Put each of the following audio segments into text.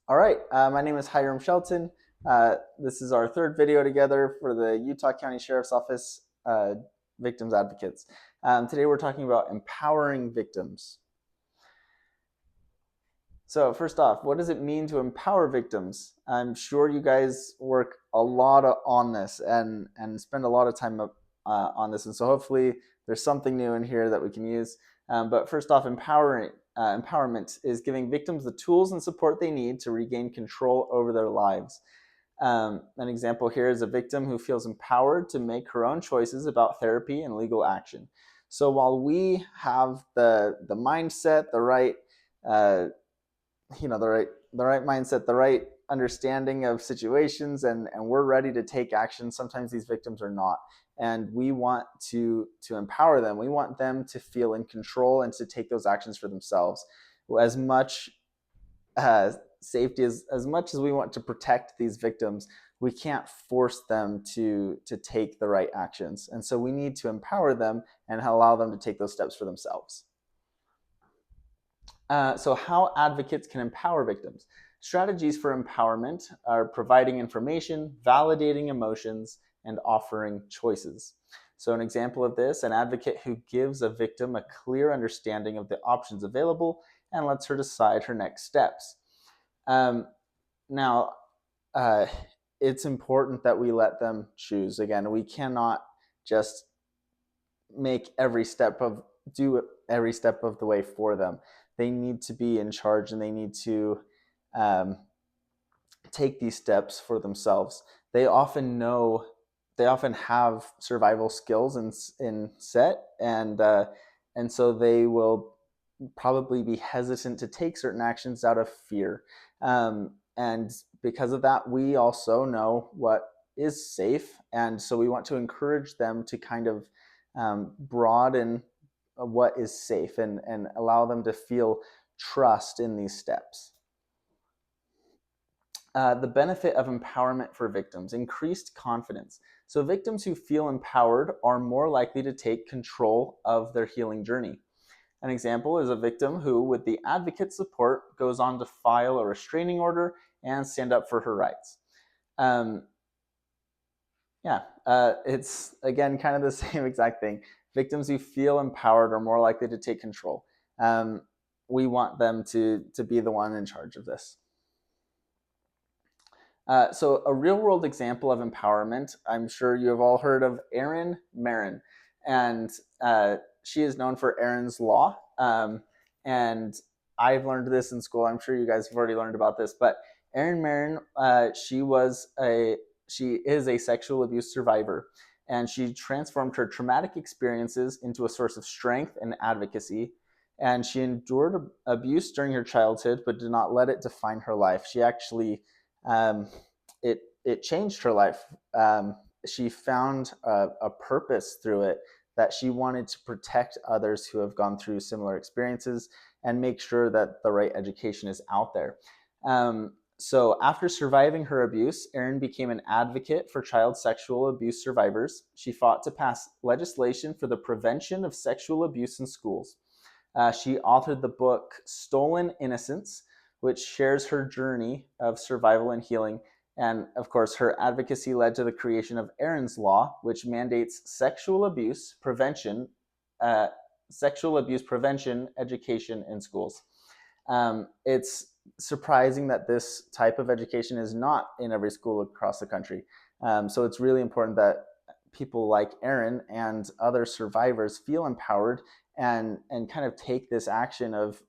All right, my name is Hiram Shelton. This is our third video together for the Utah County Sheriff's Office Victims Advocates. Today we're talking about empowering victims. So first off, what does it mean to empower victims? I'm sure you guys work a lot on this and spend a lot of time on this, and so hopefully there's something new in here that we can use. But first off, empowerment is giving victims the tools and support they need to regain control over their lives. An example here is a victim who feels empowered to make her own choices about therapy and legal action. So while we have the mindset, the right the right mindset, the right understanding of situations, and we're ready to take action, sometimes these victims are not, and we want to empower them. We want them to feel in control and to take those actions for themselves. As much safety as much as we want to protect these victims, we can't force them to take the right actions, and so we need to empower them and allow them to take those steps for themselves. So how advocates can empower victims. Strategies for empowerment are providing information, validating emotions, and offering choices. So an example of this, an advocate who gives a victim a clear understanding of the options available and lets her decide her next steps. Now, it's important that we let them choose. Again, we cannot just make do every step of the way for them. They need to be in charge, and they need to take these steps for themselves. They often have survival skills in set, and so they will probably be hesitant to take certain actions out of fear. And because of that, we also know what is safe, and so we want to encourage them to kind of broaden what is safe and allow them to feel trust in these steps. The benefit of empowerment for victims, increased confidence. So victims who feel empowered are more likely to take control of their healing journey. An example is a victim who, with the advocate's support, goes on to file a restraining order and stand up for her rights. It's again kind of the same exact thing. Victims who feel empowered are more likely to take control. We want them to be the one in charge of this. So a real-world example of empowerment, I'm sure you have all heard of Erin Marin, and she is known for Erin's Law. And I've learned this in school. I'm sure you guys have already learned about this, but Erin Marin, she is a sexual abuse survivor, and she transformed her traumatic experiences into a source of strength and advocacy. And she endured abuse during her childhood, but did not let it define her life. She actually, it changed her life. She found a purpose through it, that she wanted to protect others who have gone through similar experiences and make sure that the right education is out there. So after surviving her abuse, Erin became an advocate for child sexual abuse survivors. She fought to pass legislation for the prevention of sexual abuse in schools. She authored the book Stolen Innocence, which shares her journey of survival and healing. And of course, her advocacy led to the creation of Erin's Law, which mandates sexual abuse prevention education in schools. It's surprising that this type of education is not in every school across the country. So it's really important that people like Erin and other survivors feel empowered and kind of take this action of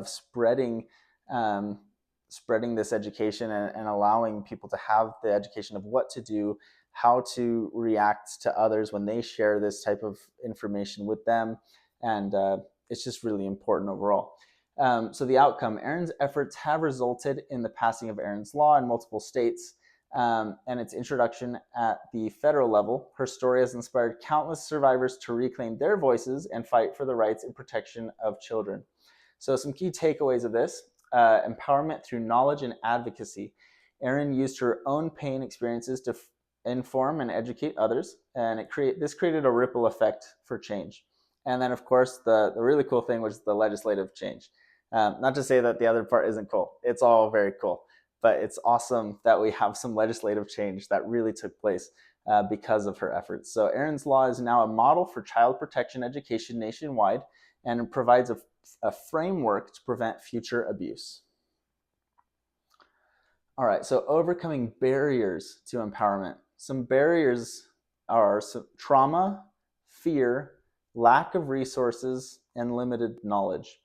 spreading this education and allowing people to have the education of what to do, how to react to others when they share this type of information with them. And it's just really important overall. So the outcome, Erin's efforts have resulted in the passing of Erin's Law in multiple states and its introduction at the federal level. Her story has inspired countless survivors to reclaim their voices and fight for the rights and protection of children. So some key takeaways of this: empowerment through knowledge and advocacy. Erin used her own pain experiences to inform and educate others, and this created a ripple effect for change. And then, of course, the really cool thing was the legislative change. Not to say that the other part isn't cool. It's all very cool. but it's awesome that we have some legislative change that really took place because of her efforts. So Erin's Law is now a model for child protection education nationwide, and it provides a framework to prevent future abuse. All right, so overcoming barriers to empowerment. Some barriers are trauma, fear, lack of resources, and limited knowledge.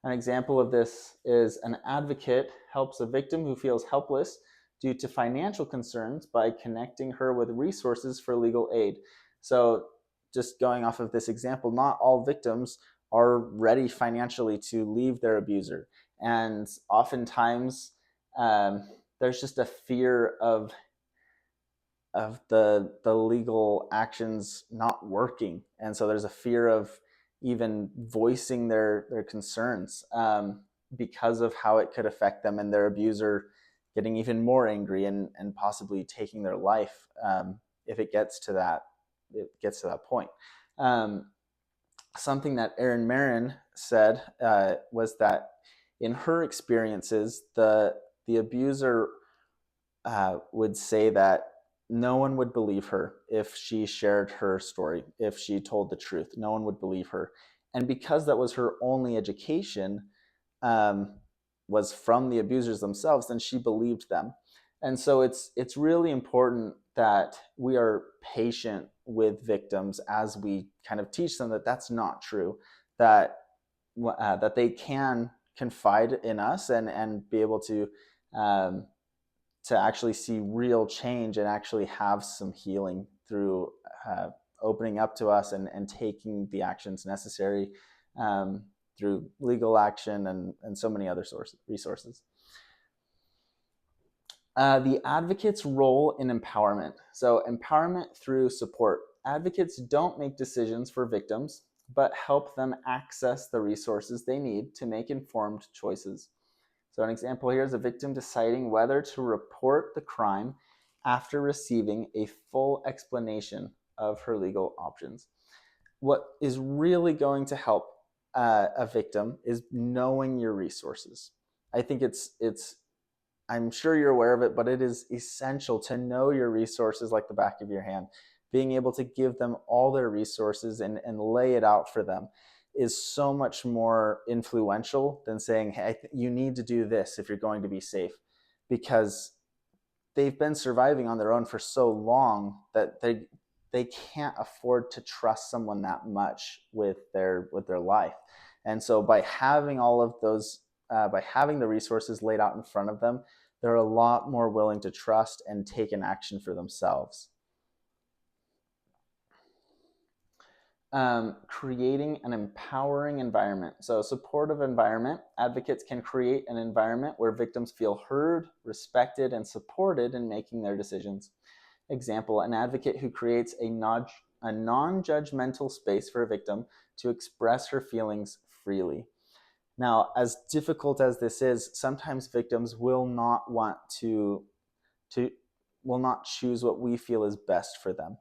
An example of this is an advocate helps a victim who feels helpless due to financial concerns by connecting her with resources for legal aid. So, just going off of this example, not all victims are ready financially to leave their abuser. And oftentimes, there's just a fear of the legal actions not working, and so there's a fear of even voicing their concerns because of how it could affect them and their abuser getting even more angry and possibly taking their life if it gets to that point. Something that Erin Marin said was that in her experiences, the abuser would say that no one would believe her if she shared her story, if she told the truth. No one would believe her. And because that was her only education, was from the abusers themselves, then she believed them. And so it's really important that we are patient with victims as we kind of teach them that that's not true, that that they can confide in us and be able to actually see real change and actually have some healing through opening up to us and taking the actions necessary through legal action and so many other resources. The advocate's role in empowerment. So empowerment through support. Advocates don't make decisions for victims, but help them access the resources they need to make informed choices. So an example here is a victim deciding whether to report the crime after receiving a full explanation of her legal options. What is really going to help a victim is knowing your resources. I think I'm sure you're aware of it, but it is essential to know your resources like the back of your hand. Being able to give them all their resources and lay it out for them is so much more influential than saying, hey, you need to do this if you're going to be safe, because they've been surviving on their own for so long that they can't afford to trust someone that much with their life. And so by having all of those, by having the resources laid out in front of them, they're a lot more willing to trust and take an action for themselves. Creating an empowering environment. So supportive environment. Advocates can create an environment where victims feel heard, respected, and supported in making their decisions. Example, an advocate who creates a non-judgmental space for a victim to express her feelings freely. Now, as difficult as this is, sometimes victims will not want will not choose what we feel is best for them.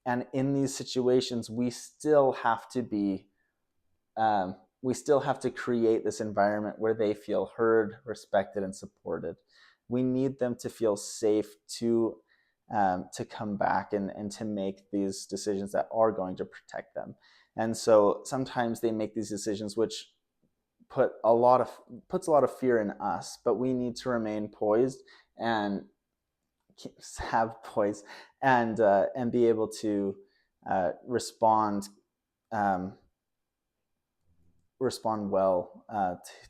And in these situations, we still have to create this environment where they feel heard, respected, and supported. We need them to feel safe to come back and to make these decisions that are going to protect them. And so sometimes they make these decisions which puts a lot of fear in us, but we need to remain poised and have poise and be able to respond well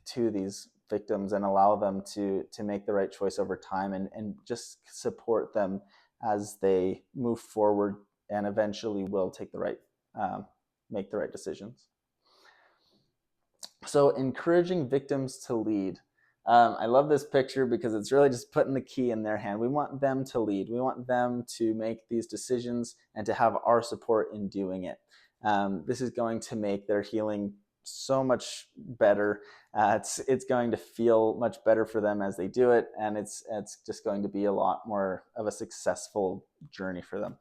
to these victims and allow them to make the right choice over time and just support them as they move forward and eventually will make the right decisions. So encouraging victims to lead. I love this picture because it's really just putting the key in their hand. We want them to lead. We want them to make these decisions and to have our support in doing it. This is going to make their healing so much better. It's going to feel much better for them as they do it, and it's just going to be a lot more of a successful journey for them.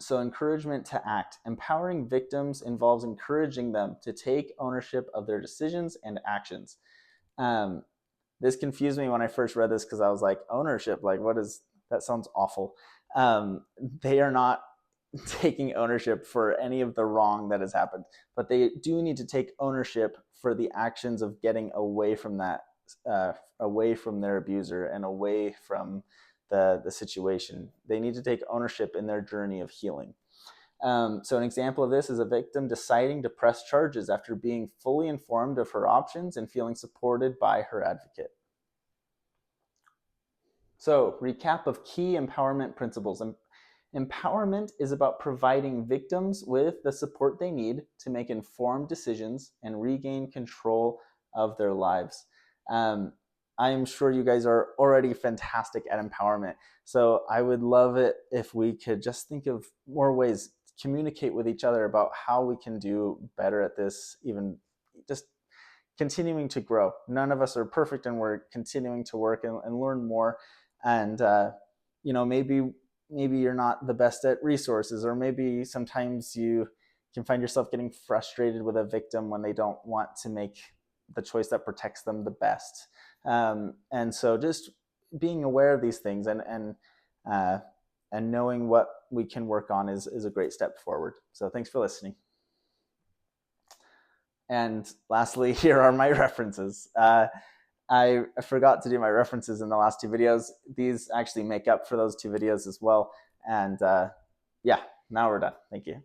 So encouragement to act. Empowering victims involves encouraging them to take ownership of their decisions and actions. this confused me when I first read this because I was like, ownership, like what is that? Sounds awful. They are not taking ownership for any of the wrong that has happened, but they do need to take ownership for the actions of getting away from that, away from their abuser and away from the situation. They need to take ownership in their journey of healing. So an example of this is a victim deciding to press charges after being fully informed of her options and feeling supported by her advocate. So, recap of key empowerment principles. Empowerment is about providing victims with the support they need to make informed decisions and regain control of their lives. I'm sure you guys are already fantastic at empowerment. So I would love it if we could just think of more ways to communicate with each other about how we can do better at this, even just continuing to grow. None of us are perfect, and we're continuing to work and learn more. And maybe you're not the best at resources, or maybe sometimes you can find yourself getting frustrated with a victim when they don't want to make the choice that protects them the best. And so just being aware of these things and knowing what we can work on is a great step forward. So thanks for listening. And lastly, here are my references. I forgot to do my references in the last two videos. These actually make up for those two videos as well. And yeah, now we're done. Thank you.